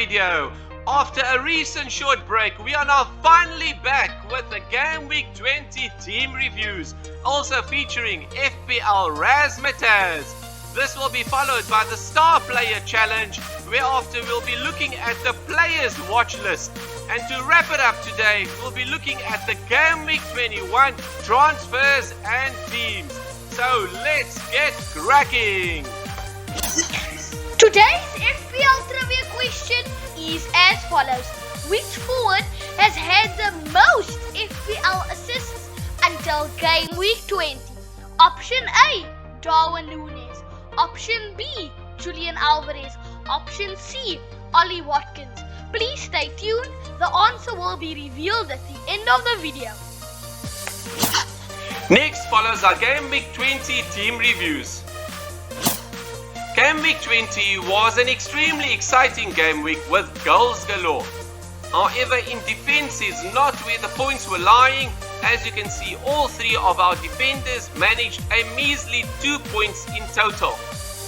video. After a recent short break, we are now finally back with the Game Week 20 team reviews, also featuring FPL Razzmatazz. This will be followed by the Star Player Challenge, whereafter we'll be looking at the Players Watch List. And to wrap it up today, we'll be looking at the Game Week 21 transfers and teams. So let's get cracking! Today's FPL trivia question is as follows. Which forward has had the most FPL assists until Game Week 20? Option A, Darwin Núñez. Option B, Julian Alvarez. Option C, Ollie Watkins. Please stay tuned. The answer will be revealed at the end of the video. Next follows our Game Week 20 team reviews. Game Week 20 was an extremely exciting game week with goals galore. However, in defense is not where the points were lying. As you can see, all three of our defenders managed a measly 2 points in total.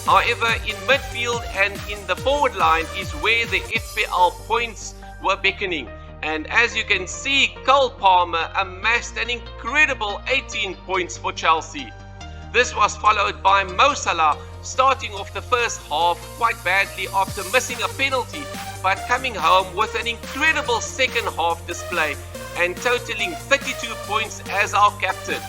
However, in midfield and in the forward line is where the FPL points were beckoning. And as you can see, Cole Palmer amassed an incredible 18 points for Chelsea. This was followed by Mo Salah starting off the first half quite badly after missing a penalty, but coming home with an incredible second half display and totaling 32 points as our captain.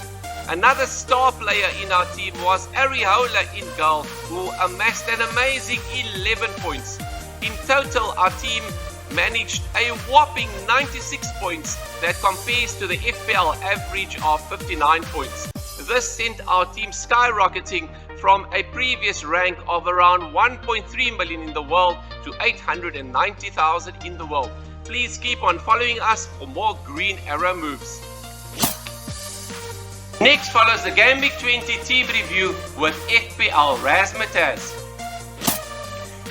Another star player in our team was Ariola in goal, who amassed an amazing 11 points. In total, our team managed a whopping 96 points that compares to the FPL average of 59 points. This sent our team skyrocketing from a previous rank of around 1.3 million in the world to 890,000 in the world. Please keep on following us for more green arrow moves. Next follows the Game Week 20 team review with FPL Razzmatazz.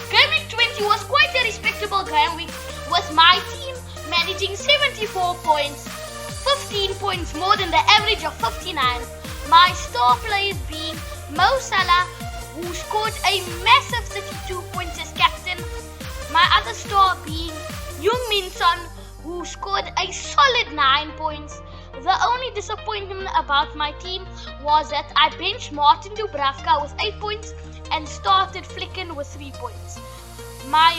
Game Week 20 was quite a respectable game week, with my team managing 74 points, 15 points more than the average of 59. My star players being Mo Salah, who scored a massive 32 points as captain. My other star being Heung-min Son, who scored a solid 9 points. The only disappointment about my team was that I benched Martin Dubravka with 8 points and started Flicken with 3 points. My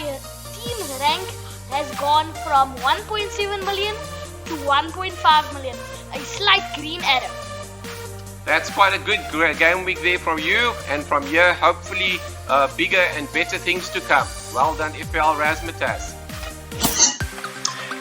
team's rank has gone from 1.7 million to 1.5 million, a slight green arrow. That's quite a good game week there from you, and from here hopefully bigger and better things to come. Well done FPL Razzmatazz.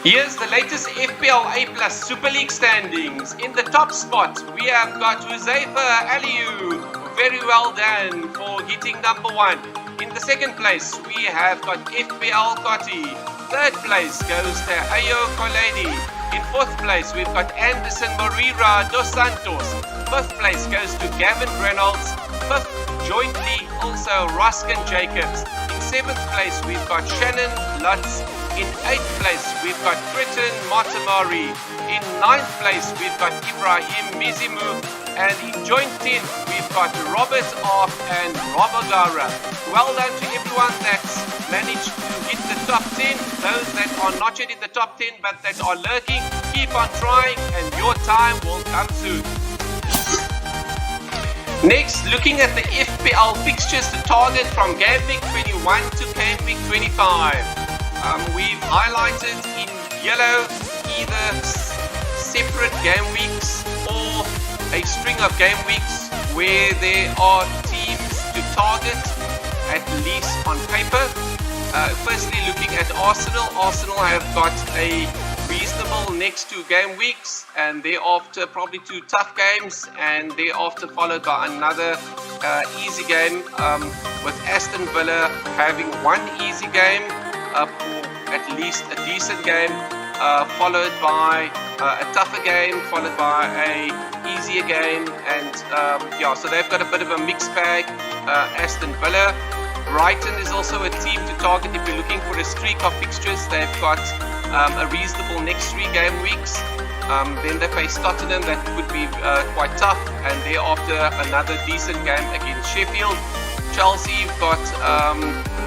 Here's the latest FPLA Super League standings. In the top spot we have got Huzaifa Aliyu. Very well done for hitting number 1. In the second place we have got FPL Kotti. Third place goes to Ayo Koledi. In fourth place we've got Anderson Moreira dos Santos. Fifth place goes to Gavin Reynolds. Fifth jointly also Ruskin Jacobs. In seventh place we've got Shannon Lutz. In eighth place we've got Kriton Motamari. In ninth place we've got Ibrahim Mizimu. And in joint 10th we've got Robert Arf and Robogara. Well done to everyone that's managed to hit the top 10. Those that are not yet in the top 10 but that are lurking, keep on trying and your time will come soon. Next, looking at the FPL fixtures to target from Game Week 21 to Game Week 25. We've highlighted in yellow either separate game weeks or a string of game weeks where there are teams to target, at least on paper. Firstly, looking at Arsenal. Arsenal have got a reasonable next 2 game weeks, and thereafter probably 2 tough games, and thereafter followed by another easy game, with Aston Villa having 1 easy game, or at least a decent game, followed by a tougher game, followed by a easier game, and so they've got a bit of a mixed bag. Aston Villa. Brighton is also a team to target if you're looking for a streak of fixtures. They've got a reasonable next 3 game weeks. Then they face Tottenham, that could be quite tough, and thereafter another decent game against Sheffield. Chelsea have got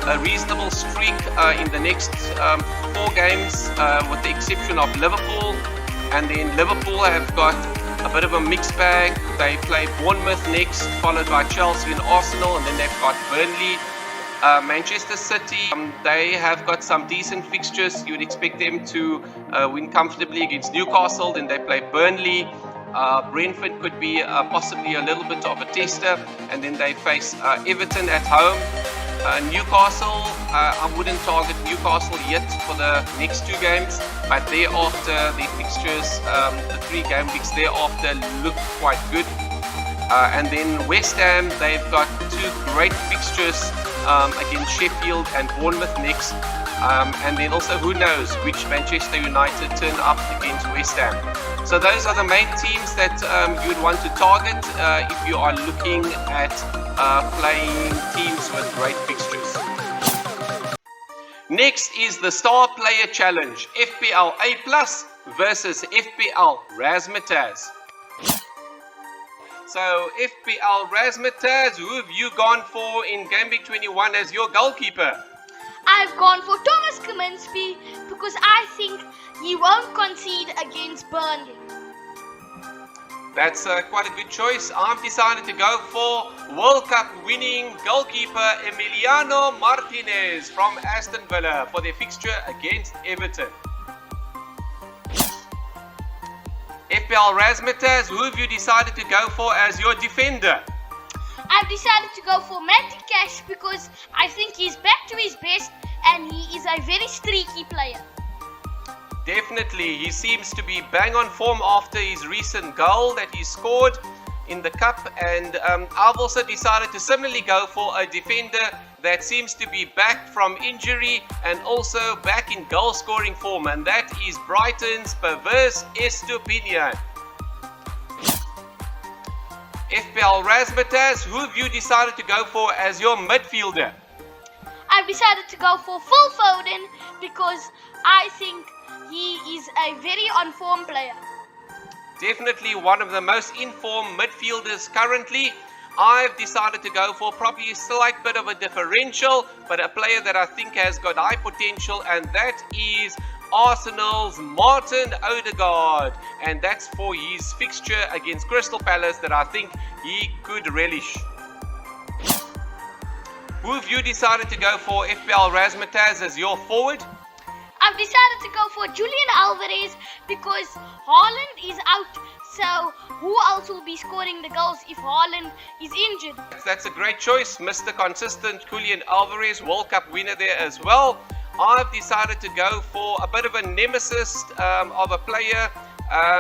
a reasonable streak in the next 4 games, with the exception of Liverpool. And then Liverpool have got a bit of a mixed bag. They play Bournemouth next, followed by Chelsea and Arsenal, and then they've got Burnley, Manchester City. They have got some decent fixtures. You would expect them to win comfortably against Newcastle. Then they play Burnley. Brentford could be possibly a little bit of a tester, and then they face Everton at home. Newcastle, I wouldn't target Newcastle yet for the next 2 games, but thereafter the fixtures, the 3 game weeks thereafter look quite good. And then West Ham, they've got 2 great fixtures against Sheffield and Bournemouth next. And then also, who knows which Manchester United turn up against West Ham. So those are the main teams that you'd want to target if you are looking at playing teams with great fixtures. Next is the Star Player Challenge, FPL A+ versus FPL Razzmatazz. So FPL Razzmatazz, who have you gone for in Game Week 21 as your goalkeeper? I've gone for Thomas Kaminsky because I think he won't concede against Burnley. That's quite a good choice. I've decided to go for World Cup winning goalkeeper Emiliano Martinez from Aston Villa for their fixture against Everton. FPL Razzmatazz, who have you decided to go for as your defender? I've decided to go for Matty Cash because I think he's back to his best and he is a very streaky player. Definitely, he seems to be bang on form after his recent goal that he scored in the cup, and I've also decided to similarly go for a defender that seems to be back from injury and also back in goal scoring form, and that is Brighton's Perverse Estupiñán. FPL Razzmatazz, who have you decided to go for as your midfielder? I've decided to go for Phil Foden because I think he is a very on-form player. Definitely one of the most in-form midfielders currently. I've decided to go for probably a slight bit of a differential, but a player that I think has got high potential, and that is Arsenal's Martin Odegaard, and that's for his fixture against Crystal Palace that I think he could relish. Who have you decided to go for FPL Razzmatazz as your forward? I've decided to go for Julian Alvarez because Haaland is out, so who else will be scoring the goals if Haaland is injured? That's a great choice, Mr. Consistent Julian Alvarez, World Cup winner there as well. I've decided to go for a bit of a nemesis of a player.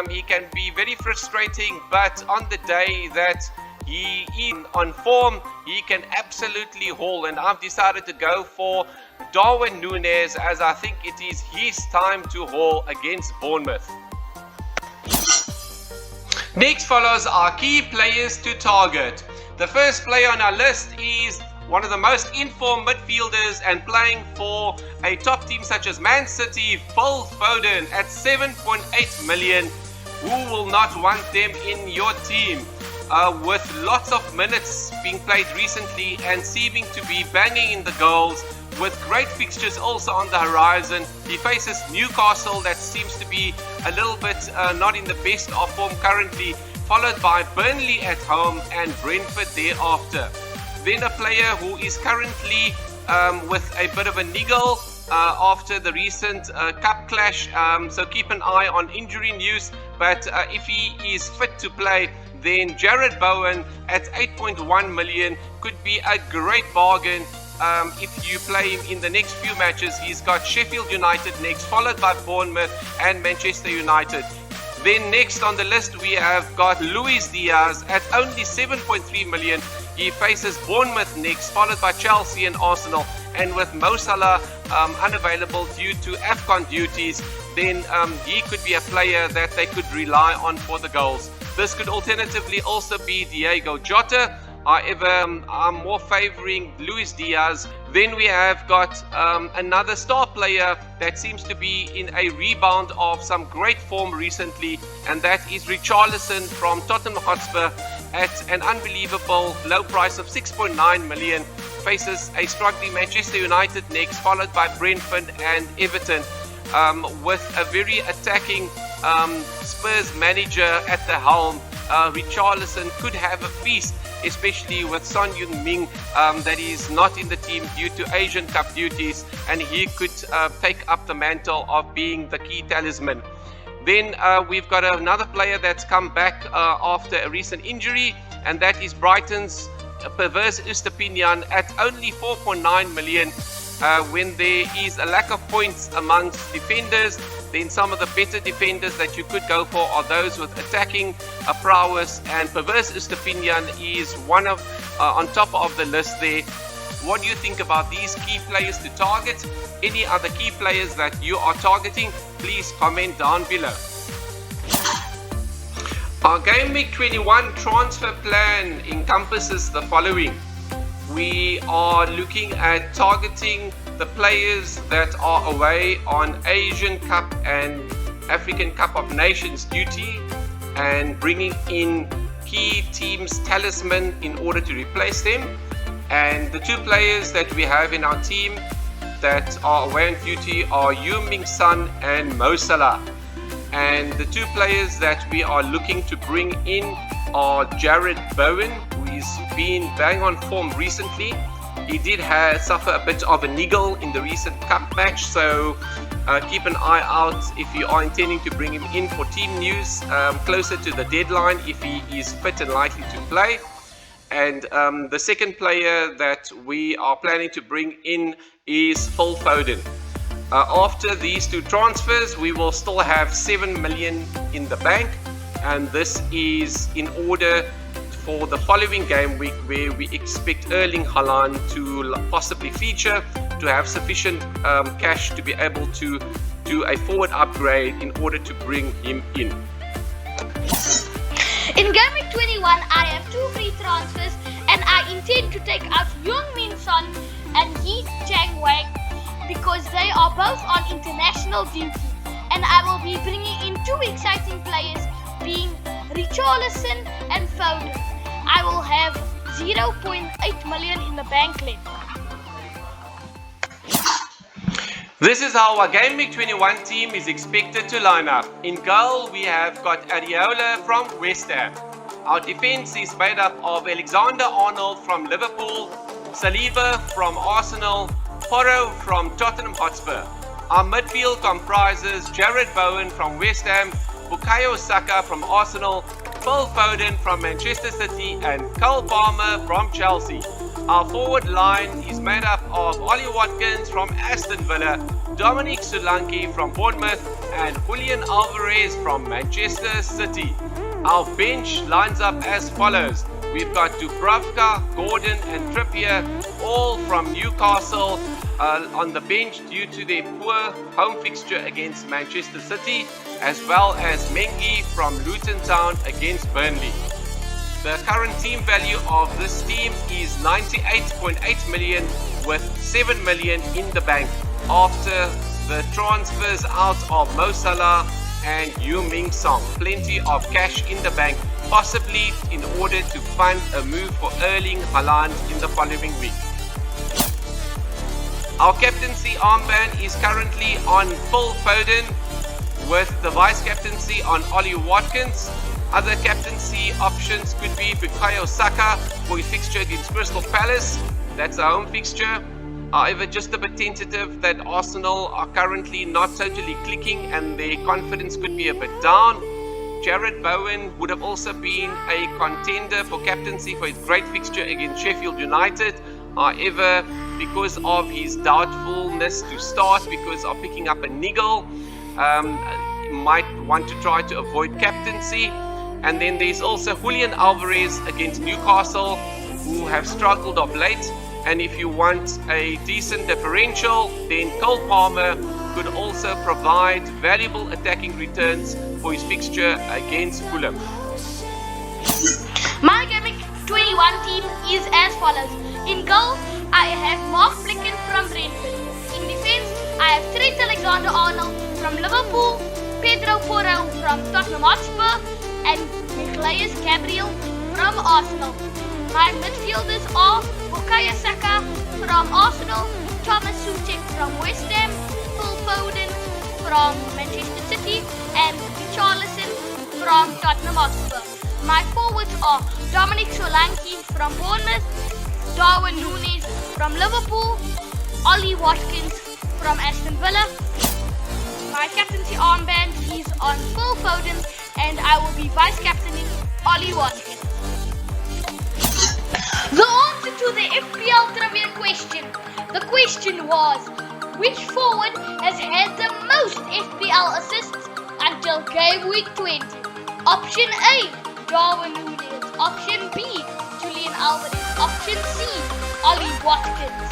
He can be very frustrating, but on the day that he is on form, he can absolutely haul, and I've decided to go for Darwin Núñez as I think it is his time to haul against Bournemouth. Next follows our key players to target. The first player on our list is one of the most informed midfielders and playing for a top team such as Man City, Phil Foden at 7.8 million. Who will not want them in your team? With lots of minutes being played recently and seeming to be banging in the goals, with great fixtures also on the horizon. He faces Newcastle that seems to be a little bit not in the best of form currently, followed by Burnley at home and Brentford thereafter. Then a player who is currently with a bit of a niggle after the recent cup clash, so keep an eye on injury news, but if he is fit to play, then Jared Bowen at 8.1 million could be a great bargain. If you play him in the next few matches. He's got Sheffield United next, followed by Bournemouth and Manchester United. Then next on the list we have got Luis Diaz at only 7.3 million. He faces Bournemouth next, followed by Chelsea and Arsenal. And with Mo Salah unavailable due to AFCON duties, then he could be a player that they could rely on for the goals. This could alternatively also be Diego Jota. However, I'm more favouring Luis Diaz. Then we have got another star player that seems to be in a rebound of some great form recently, and that is Richarlison from Tottenham Hotspur at an unbelievable low price of 6.9 million, faces a struggling Manchester United next, followed by Brentford and Everton, with a very attacking Spurs manager at the helm. Richarlison could have a feast, especially with Son Heung-min that is not in the team due to Asian Cup duties, and he could take up the mantle of being the key talisman. Then we've got another player that's come back after a recent injury, and that is Brighton's Perverse Eustepinian at only 4.9 million. When there is a lack of points amongst defenders, then some of the better defenders that you could go for are those with attacking prowess, and Perverse Eustepinian is one of on top of the list there. What do you think about these key players to target? Any other key players that you are targeting, please comment down below. Our Game Week 21 transfer plan encompasses the following. We are looking at targeting the players that are away on Asian Cup and African Cup of Nations duty, and bringing in key teams talisman in order to replace them. And the two players that we have in our team that are away on duty are Heung-min Son and Mo Salah. And the two players that we are looking to bring in are Jarrod Bowen, who has been bang on form recently. He did suffer a bit of a niggle in the recent cup match, so keep an eye out if you are intending to bring him in for team news closer to the deadline if he is fit and likely to play. And the second player that we are planning to bring in is Phil Foden. After these two transfers, we will still have 7 million in the bank, and this is in order for the following game week where we expect Erling Haaland to possibly feature, to have sufficient cash to be able to do a forward upgrade in order to bring him in. In Game Week 21, I have two free transfers, and I intend to take out Heung-min Son and Yi Chang-wei because they are both on international duty, and I will be bringing in two exciting players, being Richarlison and Foden. I will have 0.8 million in the bank left. This is how our Game Week 21 team is expected to line up. In goal, we have got Areola from West Ham. Our defense is made up of Alexander-Arnold from Liverpool, Saliba from Arsenal, Porro from Tottenham Hotspur. Our midfield comprises Jarrod Bowen from West Ham, Bukayo Saka from Arsenal, Phil Foden from Manchester City, and Cole Palmer from Chelsea. Our forward line is made up of Ollie Watkins from Aston Villa, Dominic Solanke from Bournemouth, and Julian Alvarez from Manchester City. Our bench lines up as follows. We've got Dubravka, Gordon and Trippier, all from Newcastle on the bench due to their poor home fixture against Manchester City, as well as Mengi from Luton Town against Burnley. The current team value of this team is 98.8 million, with 7 million in the bank after the transfers out of Mo Salah and Heung-min Son. Plenty of cash in the bank, possibly in order to fund a move for Erling Haaland in the following week. Our captaincy armband is currently on Phil Foden, with the vice captaincy on Ollie Watkins. Other captaincy options could be Bukayo Saka for his fixture against Crystal Palace. That's a home fixture. However, just a bit tentative that Arsenal are currently not totally clicking and their confidence could be a bit down. Jarrod Bowen would have also been a contender for captaincy for his great fixture against Sheffield United. However, because of his doubtfulness to start because of picking up a niggle, might want to try to avoid captaincy. And then there's also Julian Alvarez against Newcastle, who have struggled of late. And if you want a decent differential, then Cole Palmer could also provide valuable attacking returns for his fixture against Fulham. My Game Week 21 team is as follows. In goal, I have Mark Blicken from Brentford. In defense, I have Trent Alexander-Arnold from Liverpool, Pedro Porro from Tottenham Hotspur, and Nicolas Gabriel from Arsenal. My midfielders are Bukayo Saka from Arsenal, Thomas Soucek from West Ham, Phil Foden from Manchester City, and Richarlison from Tottenham Hotspur. My forwards are Dominic Solanke from Bournemouth, Darwin Núñez from Liverpool, Ollie Watkins from Aston Villa. My captaincy armband is on Phil Foden, and I will be vice-captaining Ollie Watkins. The answer to the FPL trivia question. The question was, which forward has had the most FPL assists until game week 20? Option A, Darwin Núñez. Option B, Julian Alvarez. Option C, Ollie Watkins.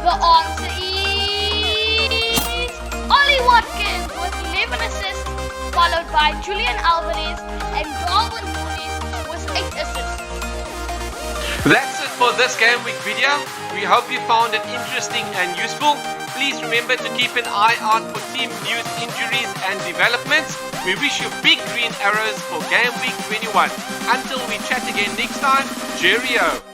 The answer is Ollie Watkins with 11 assists, followed by Julian Alvarez, and Darwin Núñez with 8 assists. That's it for this game week video. We hope you found it interesting and useful. Please remember to keep an eye out for team news, injuries and developments. We wish you big green arrows for game week 21. Until we chat again next time, cheerio!